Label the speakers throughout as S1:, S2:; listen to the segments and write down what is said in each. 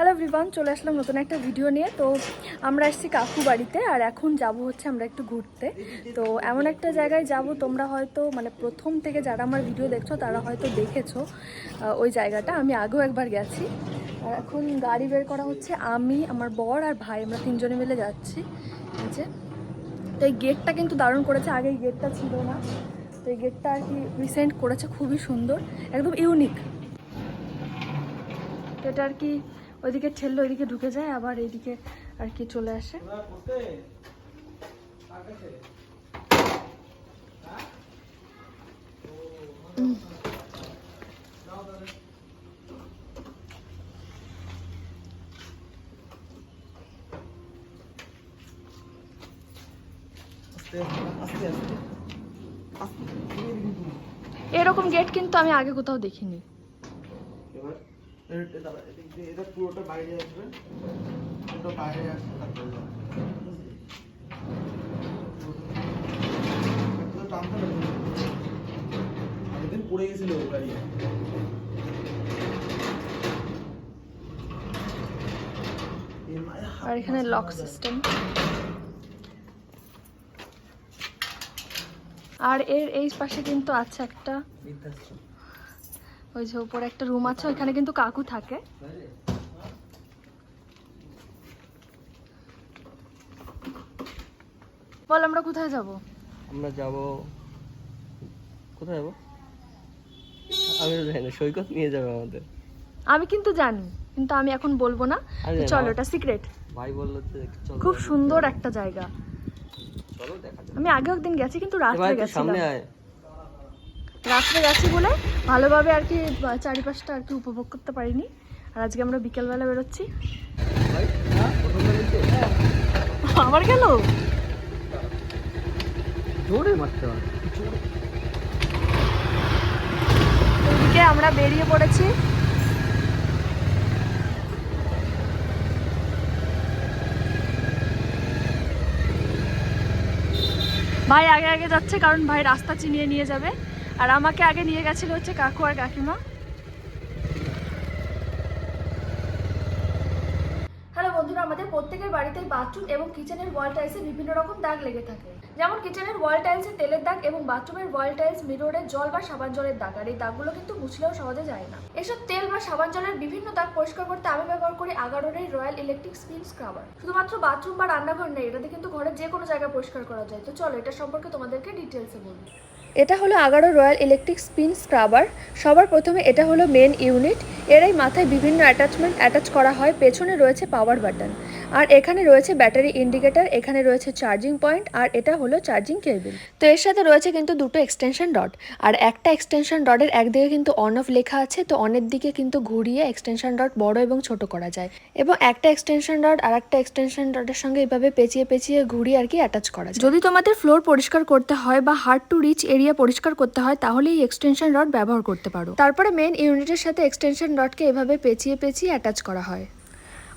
S1: Hello everyone, চলে আসলাম নতুন একটা ভিডিও নিয়ে। তো আমরা এসেছি কাকু বাড়িতে, আর এখন যাব হচ্ছে আমরা একটু ঘুরতে। তো এমন একটা জায়গায় যাব, তোমরা হয়তো প্রথম থেকে যারা আমার ভিডিও দেখছো তারা হয়তো দেখেছো ওই জায়গাটা। আমি আগেও একবার গেছি। আর এখন গাড়ি বের করা হচ্ছে, আমি, আমার বর আর ভাই, আমরা তিনজনে মিলে যাচ্ছি। যে তো এই গেটটা কিন্তু দারুণ করেছে, আগে এই গেটটা ছিল না। তো এই গেটটা আর কি রিসেন্ট করেছে, খুবই সুন্দর, একদম ইউনিক। তো এটা আর কি ওইদিকে ঠেললে ওইদিকে ঢুকে যায়, আবার এইদিকে আর কি চলে আসে। এরকম গেট কিন্তু আমি আগে কোথাও দেখিনি।
S2: এটা পুরোটা বাইরে আসবে, পুরোটা বাইরে আসবে, তারপরে আগের পড়ে গেছিল গাড়ি।
S1: আর এখানে লক সিস্টেম, আর এর এই পাশে কিন্তু আছে একটা, ওই যে উপরে একটা রুম আছে, ওইখানে কিন্তু কাকু থাকে। বল আমরা কোথায় যাব?
S3: আমরা যাব কোথায় যাব? আমি তো জানি না, সৈকত নিয়ে যাবে আমাদের।
S1: আমি কিন্তু জানি, কিন্তু আমি এখন বলবো না। চলো, এটা সিক্রেট।
S3: ভাই বললো যে চলো,
S1: খুব সুন্দর একটা জায়গা।
S3: চলো দেখা যাক।
S1: আমি আগেও একদিন গেছি, কিন্তু রাত্রে
S3: ভাই
S1: গেছিলাম।
S3: সামনে আয়।
S1: রাত্রে গেছি বলে ভালোভাবে আর কি চারিপাশটা আর কি উপভোগ করতে পারিনি। আর আজকে আমরা বিকেলবেলা বেরোচ্ছি।
S3: ভাই প্রথমটা বলছো
S1: আবার গেল,
S3: জোরে মারতে হয়।
S1: এদিকে আমরা বেরিয়ে পড়েছি। ভাই আগে আগে যাচ্ছে, কারণ ভাই রাস্তা চিনিয়ে নিয়ে যাবে। আর আমাকে আগে নিয়ে গেছিল হচ্ছে কাকু আর কাকিমা। হ্যালো বন্ধুরা, আমাদের প্রত্যেকের বাড়িতেই বাথরুম এবং কিচেনের ওয়াল টাইলসে বিভিন্ন রকম দাগ লেগে থাকে। যেমন কিচেনের ওয়াল টাইলসে তেলের দাগ এবং বাথরুমের ওয়াল টাইলস মিররের জল বা সাবান জলের দাগ। আর এই দাগগুলো কিন্তু মুছলেও সহজে যায় না। এসব তেল বা সাবান জলের বিভিন্ন দাগ পরিষ্কার করতে আমি ব্যবহার করি আগারোর এই রয়্যাল ইলেকট্রিক স্পিন স্ক্রাবার। শুধুমাত্র বাথরুম বা রান্নাঘর নেই, এটাতে কিন্তু ঘরের যে কোনো জায়গা পরিষ্কার করা যায়। তো চলো এটা সম্পর্কে তোমাদেরকে ডিটেলসে বলি। এটা হলো Agaro royal electric spin scrubber. সবার প্রথমে এটা হলো মেন ইউনিট। এর এই মাথায় বিভিন্ন অ্যাটাচমেন্ট অ্যাটাচ করা হয়। পেছনে রয়েছে পাওয়ার বাটন, আর এখানে রয়েছে ব্যাটারি ইন্ডিকেটর, এখানে রয়েছে চার্জিং পয়েন্ট, আর এটা হলো চার্জিং কেবল। তো এর সাথে রয়েছে কিন্তু দুটো এক্সটেনশন রড, আর একটা এক্সটেনশন রডের একদিকে কিন্তু অন অফ লেখা আছে, তো অনের দিকে কিন্তু ঘুরিয়ে এক্সটেনশন রড বড় এবং ছোট করা যায়। এবং একটা এক্সটেনশন রড আর একটা এক্সটেনশন রডের সঙ্গে এভাবে পেঁচিয়ে পেঁচিয়ে ঘুরিয়ে আর কি অ্যাটাচ করা যায়। যদি তোমাদের ফ্লোর পরিষ্কার করতে হয় বা হার্ড টু রিচ এরিয়া পরিষ্কার করতে হয়, তাহলে এই এক্সটেনশন রড ব্যবহার করতে পারো। তারপরে মেন ইউনিটের সাথে এক্সটেনশন রডকে এভাবে পেঁচিয়ে পেঁচিয়ে অ্যাটাচ করা হয়।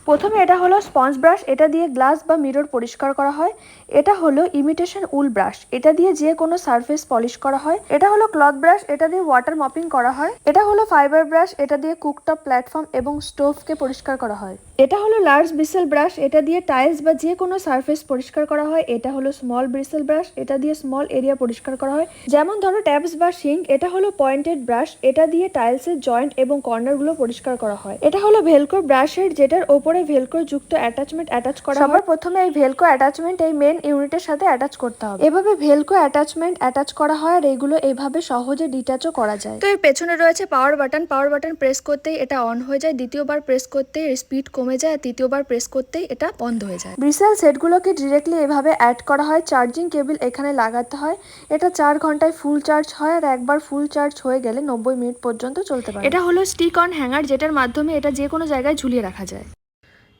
S1: প্রথমে এটা হলো স্পঞ্জ ব্রাশ, এটা দিয়ে গ্লাস বা মিরর পরিষ্কার করা হয়। এটা হলো ইমিটেশন উল ব্রাশ, এটা দিয়ে যে কোনো সারফেস পলিশ করা হয়। এটা হলো ক্লথ ব্রাশ, এটা দিয়ে ওয়াটার মপিং করা হয়। এটা হলো ফাইবার ব্রাশ, এটা দিয়ে কুকটপ প্ল্যাটফর্ম এবং স্টোভকে পরিষ্কার করা হয়। এটা হলো লার্জ ব্রিসেল ব্রাশ, এটা দিয়ে টাইলস বা যে কোনো সারফেস পরিষ্কার করা হয়। এটা হলো স্মল ব্রিসেল ব্রাশ, এটা দিয়ে স্মল এরিয়া পরিষ্কার করা হয়, যেমন ধরো ট্যাপস বা সিঙ্ক। এটা হলো পয়েন্টেড ব্রাশ, এটা দিয়ে টাইলসের জয়েন্ট এবং কর্নারগুলো পরিষ্কার করা হয়। এটা হলো ভেলক্রো ব্রাশ হেড, যেটার ওপরে ভেলক্রো যুক্ত অ্যাটাচমেন্ট অ্যাটাচ করা হয়। সবার প্রথমে এই ভেলক্রো অ্যাটাচমেন্ট এই মেন ইউনিটের সাথে অ্যাটাচ করতে হবে। এভাবে ভেলক্রো অ্যাটাচমেন্ট অ্যাটাচ করা হয়, আর এগুলো এইভাবে সহজে ডিটাচও করা যায়। তো এর পেছনে রয়েছে power button, power button press করতেই এটা অন হয়ে যায়, দ্বিতীয়বার প্রেস করতেই এর স্পিড কমে যায়, আর তৃতীয়বার প্রেস করতেই এটা বন্ধ হয়ে যায়। ব্রিসেল সেটগুলোকে ডিরেক্টলি এভাবে অ্যাড করা হয়। চার্জিং কেবল এখানে লাগাতে হয়। এটা 4 ঘন্টায় ফুল চার্জ হয়, আর একবার ফুল চার্জ হয়ে গেলে 90 মিনিট পর্যন্ত চলতে পারে। এটা হলো স্টিক অন হ্যাঙ্গার, যেটার মাধ্যমে এটা যে কোনো জায়গায় ঝুলিয়ে রাখা যায়।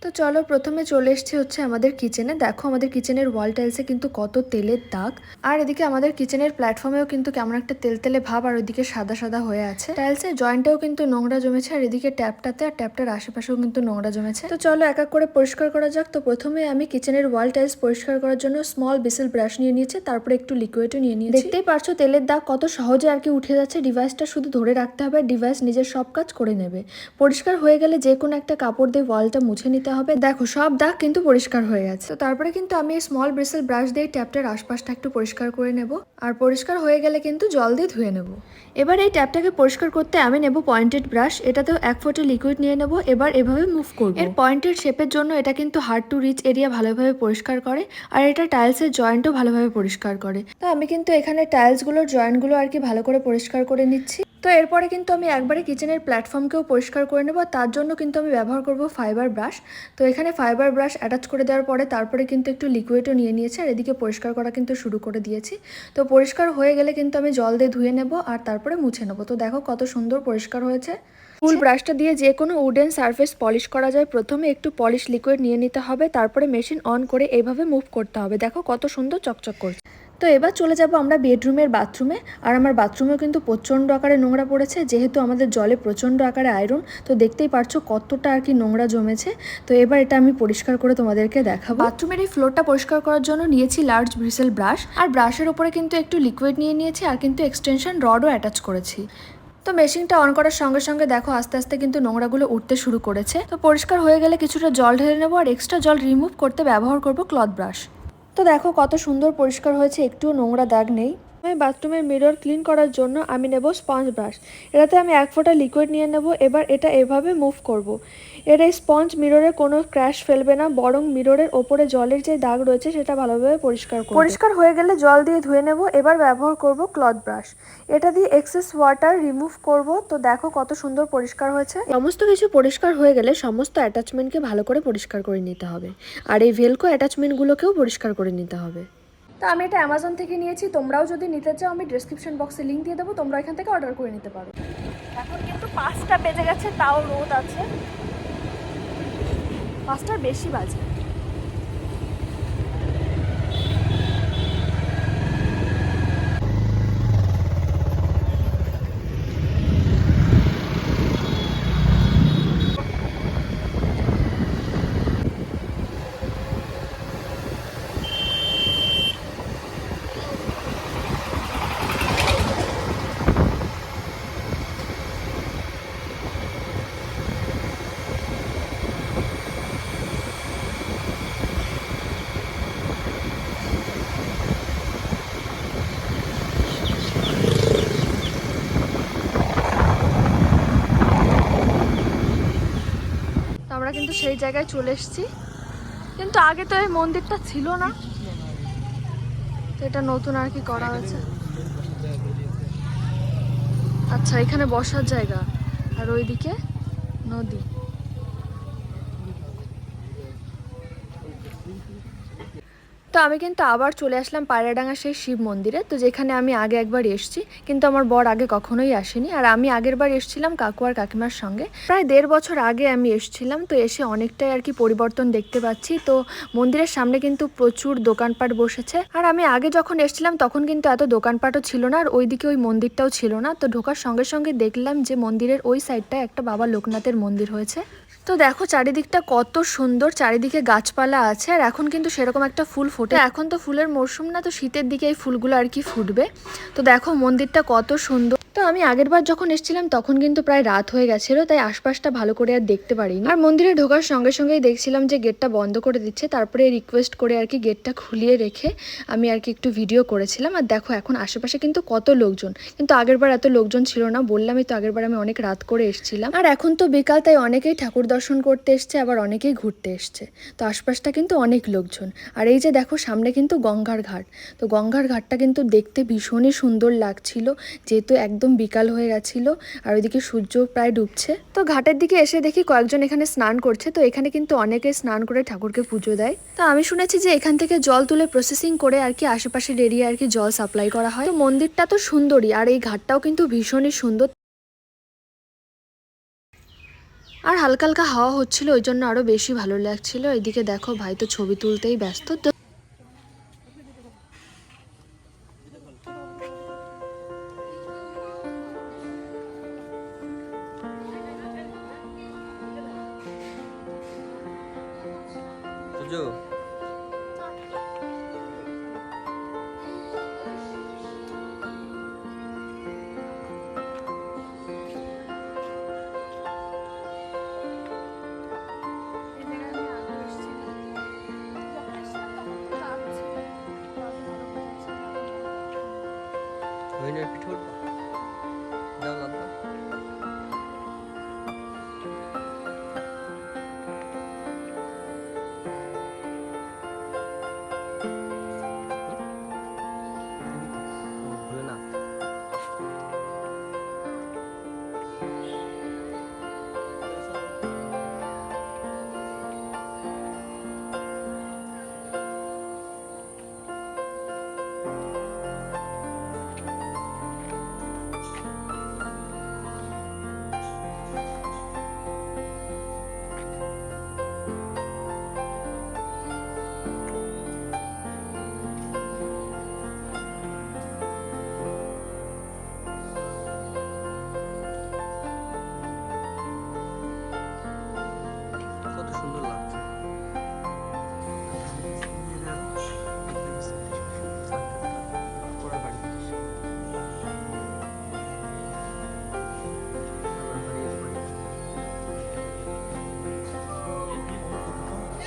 S1: তো চলো প্রথমে চলে এসেছি হচ্ছে আমাদের কিচেনে। দেখো আমাদের কিচেনের ওয়াল টাইলসে কিন্তু কত তেলের দাগ, আর এদিকে আমাদের কিচেনের প্ল্যাটফর্মেও কিন্তু কেমন একটা তেল তেলে ভাব, আর ওইদিকে সাদা সাদা হয়ে আছে। টাইলসের জয়েন্টেও কিন্তু নোংরা জমেছে, আর এদিকে ট্যাপটাতে আর ট্যাপটার আশেপাশেও কিন্তু নোংরা জমেছে। তো চলো এক এক করে পরিষ্কার করা যাক। তো প্রথমে আমি কিচেনের ওয়াল টাইলস পরিষ্কার করার জন্য স্মল বিসেল ব্রাশ নিয়ে নিয়েছি, তারপরে একটু লিকুইডও নিয়ে নিয়েছি। দেখতেই পারছো তেলের দাগ কত সহজে আর কি উঠে যাচ্ছে। ডিভাইসটা শুধু ধরে রাখতে হবে, ডিভাইস নিজের সব কাজ করে নেবে। পরিষ্কার হয়ে গেলে যে কোনো একটা কাপড় দিয়ে ওয়ালটা মুছে নিতে হবে। দেখো সব দাগ কিন্তু পরিষ্কার হয়ে গেছে। তো তারপরে কিন্তু আমি স্মল ব্রিসেল ব্রাশ দিয়ে ট্যাপটার আশপাশটা একটু পরিষ্কার করে নেব, আর পরিষ্কার হয়ে গেলে কিন্তু জল দিয়ে ধুয়ে নেব। এবার এই ট্যাপটাকে পরিষ্কার করতে আমি নেব পয়েন্টেড ব্রাশ, এটাতেও 1 ফোঁটা লিকুইড নিয়ে নেব। এবার এভাবে মুভ করব। এর পয়েন্টেড শেপের জন্য এটা কিন্তু হার্ড টু রিচ এরিয়া ভালোভাবে পরিষ্কার করে, আর এটা টাইলসের জয়েন্টও ভালোভাবে পরিষ্কার করে। তো আমি কিন্তু এখানে টাইলসগুলোর জয়েন্টগুলো আর কি ভালো করে পরিষ্কার করে নিচ্ছি। তো এরপরে কিন্তু আমি একবারে কিচেনের প্ল্যাটফর্মকেও পরিষ্কার করে নেব, তার জন্য কিন্তু আমি ব্যবহার করব ফাইবার ব্রাশ। তো এখানে ফাইবার ব্রাশ অ্যাটাচ করে দেওয়ার পরে তারপরে কিন্তু একটু লিকুইডও নিয়ে নিয়েছি, আর এদিকে পরিষ্কার করা কিন্তু শুরু করে দিয়েছি। তো পরিষ্কার হয়ে গেলে কিন্তু আমি জল দিয়ে ধুয়ে নেব আর তারপরে মুছে নেব। তো দেখো কত সুন্দর পরিষ্কার হয়েছে। ফুল ব্রাশটা দিয়ে যে কোনো উডেন সারফেস পলিশ করা যায়। প্রথমে একটু পলিশ লিকুইড নিয়ে নিতে হবে, তারপরে মেশিন অন করে এইভাবে মুভ করতে হবে। দেখো কত সুন্দর চকচক করছে। তো এবার চলে যাব আমরা বেডরুমের বাথরুমে। আর আমার বাথরুমেও কিন্তু প্রচণ্ড আকারে নোংরা পড়েছে, যেহেতু আমাদের জলে প্রচণ্ড আকারে আয়রন। তো দেখতেই পারছো কতটা আর কি নোংরা জমেছে। তো এবার এটা আমি পরিষ্কার করে তোমাদেরকে দেখাবো। বাথরুমের এই ফ্লোরটা পরিষ্কার করার জন্য নিয়েছি লার্জ ব্রিসেল ব্রাশ, আর ব্রাশের ওপরে কিন্তু একটু লিকুইড নিয়ে নিয়েছি, আর কিন্তু এক্সটেনশন রডও অ্যাটাচ করেছি। তো মেশিনটা অন করার সঙ্গে সঙ্গে দেখো আস্তে আস্তে কিন্তু নোংরাগুলো উঠতে শুরু করেছে। তো পরিষ্কার হয়ে গেলে কিছুটা জল ঢেলে নেবো, আর এক্সট্রা জল রিমুভ করতে ব্যবহার করব ক্লথ ব্রাশ। তো দেখো কত সুন্দর পরিষ্কার হয়েছে, একটুও নোংরা দাগ নেই। আমি বাথরুমের মিরর ক্লিন করার জন্য আমি নেব স্পঞ্জ ব্রাশ। এটাতে আমি 1 ফোঁটা লিকুইড নিয়ে নেব। এবার এটা এভাবে মুভ করব। এর এই স্পঞ্জ মিররে কোনো ক্র্যাশ ফেলবে না, বরং মিররের ওপরে জলের যে দাগ রয়েছে সেটা ভালোভাবে পরিষ্কার করব। পরিষ্কার হয়ে গেলে জল দিয়ে ধুয়ে নেব। এবার ব্যবহার করব ক্লথ ব্রাশ, এটা দিয়ে এক্সেস ওয়াটার রিমুভ করব। তো দেখো কত সুন্দর পরিষ্কার হয়েছে। সমস্ত কিছু পরিষ্কার হয়ে গেলে সমস্ত অ্যাটাচমেন্টকে ভালো করে পরিষ্কার করে নিতে হবে, আর এই ভেলকো অ্যাটাচমেন্টগুলোকেও পরিষ্কার করে নিতে হবে। তো আমি এটা অ্যামাজন থেকে নিয়েছি, তোমরাও যদি নিতে চাও আমি ডেসক্রিপশন বক্সে লিঙ্ক দিয়ে দেবো, তোমরা এখান থেকে অর্ডার করে নিতে পারো। এখন কিন্তু 5টা বেজে গেছে, তাও রোদ আছে। 5টার বেশি বাজে। আমরা কিন্তু সেই জায়গায় চলে এসেছি, কিন্তু আগে তো এই মন্দিরটা ছিল না, তো এটা নতুন আর কি করা হয়েছে। আচ্ছা এখানে বসার জায়গা, আর ওইদিকে নদী। তো আমি কিন্তু আবার চলে আসলাম পায়রাডাঙ্গা সেই শিব মন্দিরে, তো যেখানে আমি আগে একবার এসেছি, কিন্তু আমার বর আগে কখনোই আসেনি। আর আমি আগের বার এসেছিলাম কাকু আর কাকিমার সঙ্গে, প্রায় 1.5 বছর আগে আমি এসেছিলাম। তো এসে অনেকটাই আর কি পরিবর্তন দেখতে পাচ্ছি। তো মন্দিরের সামনে কিন্তু প্রচুর দোকানপাট বসেছে, আর আমি আগে যখন এসেছিলাম তখন কিন্তু এত দোকানপাটও ছিল না, আর ওইদিকে ওই মন্দিরটাও ছিল না। তো ঢোকার সঙ্গে সঙ্গে দেখলাম যে মন্দিরের ওই সাইডটায় একটা বাবা লোকনাথের মন্দির হয়েছে। তো দেখো চারিদিকটা কত সুন্দর, চারিদিকে গাছপালা আছে, আর এখন কিন্তু সেরকম একটা ফুল ফোটে। এখন তো ফুলের মরশুম না, তো শীতের দিকে এই ফুলগুলো আর কি ফুটবে। তো দেখো মন্দিরটা কত সুন্দর। তো আমি আগের বার যখন এসেছিলাম তখন কিন্তু প্রায় রাত হয়ে গেছিল, তাই আশপাশটা ভালো করে আর দেখতে পারিনি। আর মন্দিরে ঢোকার সঙ্গে সঙ্গেই দেখছিলাম যে গেটটা বন্ধ করে দিচ্ছে, তারপরে রিকোয়েস্ট করে আর কি গেটটা খুলিয়ে রেখে আমি আর কি একটু ভিডিও করেছিলাম। আর দেখো এখন আশেপাশে কিন্তু কত লোকজন, কিন্তু আগের বার এত লোকজন ছিল না, বললামই তো আগের বার আমি অনেক রাত করে এসেছিলাম। আর এখন তো বিকাল, তাই অনেকেই ঠাকুর দর্শন করতে এসছে, আবার অনেকেই ঘুরতে এসছে। তো আশপাশটা কিন্তু অনেক লোকজন। আর এই যে দেখো সামনে কিন্তু গঙ্গার ঘাট। তো গঙ্গার ঘাটটা কিন্তু দেখতে ভীষণই সুন্দর লাগছিল, যেহেতু একদম বিকাল হয়ে গেছিল, আর ওইদিকে সূর্য প্রায় ডুবছে। তো ঘাটের দিকে এসে দেখি কয়েকজন এখানে স্নান করছে। তো এখানে কিন্তু অনেকে স্নান করে ঠাকুরকে পুজো দেয়। তো আমি শুনেছি যে এখান থেকে জল তুলে প্রসেসিং করে আর কি আশেপাশের এরিয়া আর কি জল সাপ্লাই করা হয়। তো মন্দিরটা তো সুন্দরই, আর এই ঘাটটাও কিন্তু ভীষণই সুন্দর। আর হালকা হালকা হাওয়া হচ্ছিল, ওই জন্য আরো বেশি ভালো লাগছিল। এদিকে দেখো ভাই তো ছবি তুলতেই ব্যস্ত। তো
S3: সুজু হইনের পিঠে উঠবা, যাও লাভ দাও। ভুলে না। কত সুন্দর লাগছে।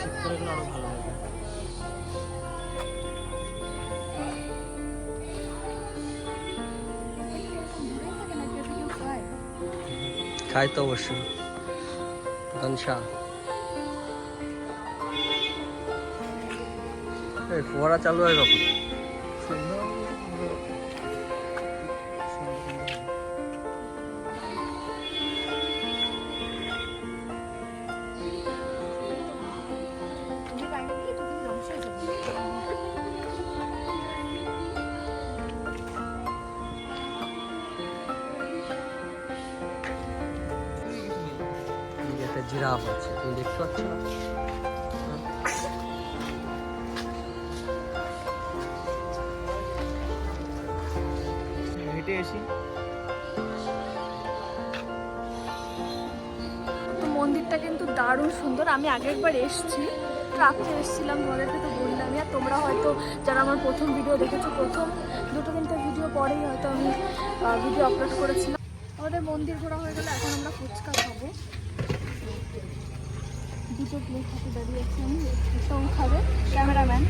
S2: শীতকালে গেলে আরো ভালো লাগে।
S3: খাই তো অবশ্যই গানসা। এই ফোয়ারা চালু হয় কখন? একটা জিরাফ আছে, তুমি দেখতে পাচ্ছ না?
S2: হেঁটে এসি।
S1: তো মন্দিরটা কিন্তু দারুণ সুন্দর। আমি আগে একবার এসেছি, রাত্রে এসেছিলাম, তোমাদেরকে তো বললামই। আর তোমরা হয়তো যারা আমার প্রথম ভিডিও দেখেছো, প্রথম 2-3টা ভিডিও পরেই হয়তো আমি ভিডিও আপলোড করেছিলাম। আমাদের মন্দির ঘোরা হয়ে গেলে এখন আমরা ফুচকা খাবো। দুটো প্লেট হাতে দাঁড়িয়ে আছি আমি, একটাও খাবে ক্যামেরাম্যান।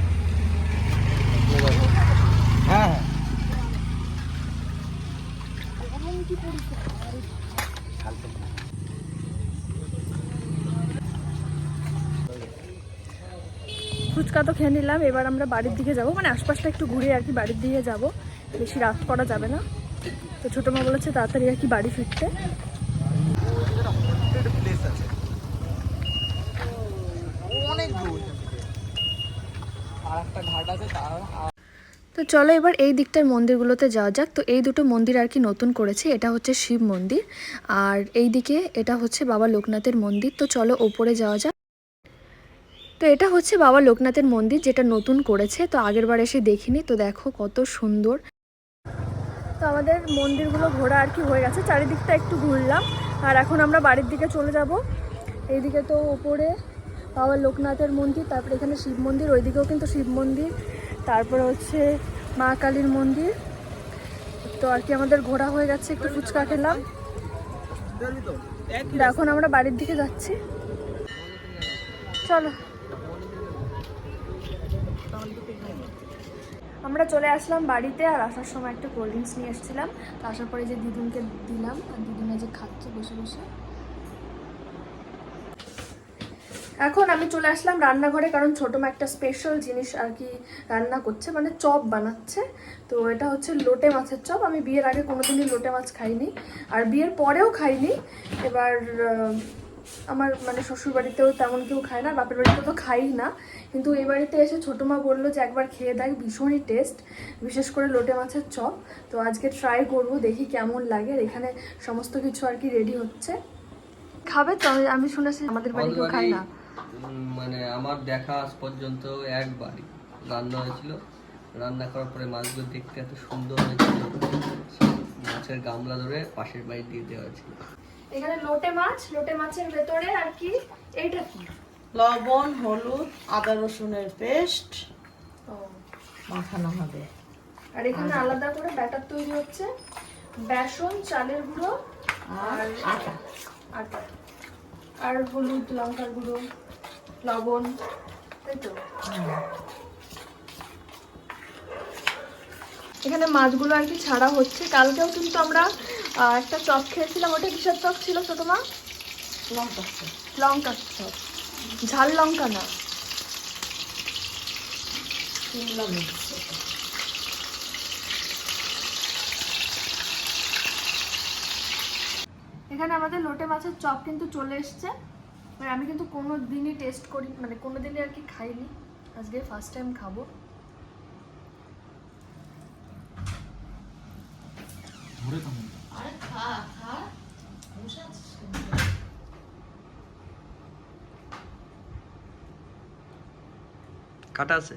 S2: হ্যাঁ হ্যাঁ।
S1: এখন কি পরিস্থিতি? ফুচকা তো খেয়ে নিলাম, এবার আমরা বাড়ির দিকে যাব, মানে আশপাশটা একটু ঘুরে আর কি বাড়ির দিকে যাব, বেশি রাত করা যাবে না। তো ছোটো মা বলেছে তাড়াতাড়ি আর কি বাড়ি ফিরতে।
S2: প্লেস আছে অনেক দূর, আর একটা ঘাট আছে তার।
S1: তো চলো এবার এই দিকটার মন্দিরগুলোতে যাওয়া যাক। তো এই দুটো মন্দির আর কি নতুন করেছে, এটা হচ্ছে শিব মন্দির, আর এই দিকে এটা হচ্ছে বাবা লোকনাথের মন্দির। তো চলো ওপরে যাওয়া যাক। তো এটা হচ্ছে বাবা লোকনাথের মন্দির, যেটা নতুন করেছে। তো আগেরবার এসে দেখিনি, তো দেখো কত সুন্দর। তো আমাদের মন্দিরগুলো ঘোরা আর কি হয়ে গেছে, চারিদিকটা একটু ঘুরলাম, আর এখন আমরা বাড়ির দিকে চলে যাব। এইদিকে তো ওপরে বাবা লোকনাথের মন্দির, তারপরে এখানে শিব মন্দির, ওইদিকেও কিন্তু শিব মন্দির, তারপরে হচ্ছে মা কালীর মন্দির। তো আর কি আমাদের ঘোরা হয়ে গেছে, একটু ফুচকা খেলাম। এখন আমরা বাড়ির দিকে যাচ্ছি, চলো। আমরা চলে আসলাম বাড়িতে, আর আসার সময় একটা কোল্ড ড্রিঙ্কস নিয়ে এসেছিলাম। তো আসার পরে যে দিদুনকে দিলাম, আর দিদুনে যে খাচ্ছে বসে বসে। এখন আমি চলে আসলাম রান্নাঘরে, কারণ ছোটো মা একটা স্পেশাল জিনিস আর কি রান্না করছে, মানে চপ বানাচ্ছে। তো এটা হচ্ছে লোটে মাছের চপ। আমি বিয়ের আগে কোনোদিনই লোটে মাছ খাইনি, আর বিয়ের পরেও খাইনি। এবার আমার মানে শ্বশুরবাড়িতেও তেমন কেউ খায় না, বাপের বাড়িতে তো খাই না, কিন্তু এই বাড়িতে এসে ছোটো মা বললো যে একবার খেয়ে দেখ, ভীষণই টেস্ট, বিশেষ করে লোটে মাছের চপ। তো আজকে ট্রাই করব, দেখি কেমন লাগে। আর এখানে সমস্ত কিছু আর কি রেডি হচ্ছে। খাবে তো? আমি শুনেছি আমাদের বাড়ি কেউ খায় না।
S3: মানে আমার দেখা আজ পর্যন্ত একবারই রান্না হয়েছিল, রান্না করার পরে মাছগুলো দেখতে এত সুন্দর হয়েছিল, মাছের গামলা ধরে পাশের বাড়ি দিয়ে দেওয়া হয়েছিল।
S1: এখানে লোটে মাছ, লোটে মাছের ভেতরে আর কি এইটা কি?
S4: লবণ, হলুদ, আদা রসুনের পেস্ট
S1: ও,
S4: মাখানো হবে।
S1: আর এখানে আলাদা করে ব্যাটার তৈরি হচ্ছে, বেসন, চালের গুঁড়ো
S4: আর আটা।
S1: আটা আর হলুদ, লঙ্কার গুঁড়ো, লবণ, তাই তো? এখানে মাছগুলো আর কি ছাড়া হচ্ছে। কালকেও কিন্তু আমরা একটা চপ খেয়েছিলাম, ওটা কিসের চপ ছিল ছোট মা?
S4: লঙ্কা
S1: লঙ্কার চপ, ঝাল লঙ্কা না।
S4: শিমলা মির্চ।
S1: এখানে আমাদের লোটে মাছের চপ কিন্তু চলে এসছে। আর আমি কিন্তু কোনো দিনই টেস্ট করি, মানে কোনো দিনই আর কি খাইনি, আজকে ফার্স্ট টাইম খাবো।
S4: আরে খা খা, বসে আছিস কেন?
S3: কাটা আছে?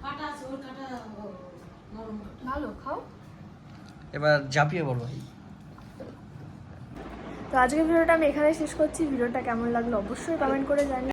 S4: কাটা আছে, ওর কাটা নরম কাটা।
S1: ভালো, খাও।
S3: এবার ঝাঁপিয়ে পড়ো ভাই।
S1: তো আজকের ভিডিওটা আমি এখানে শেষ করছি। ভিডিওটা কেমন লাগলো অবশ্যই কমেন্ট করে জানিও।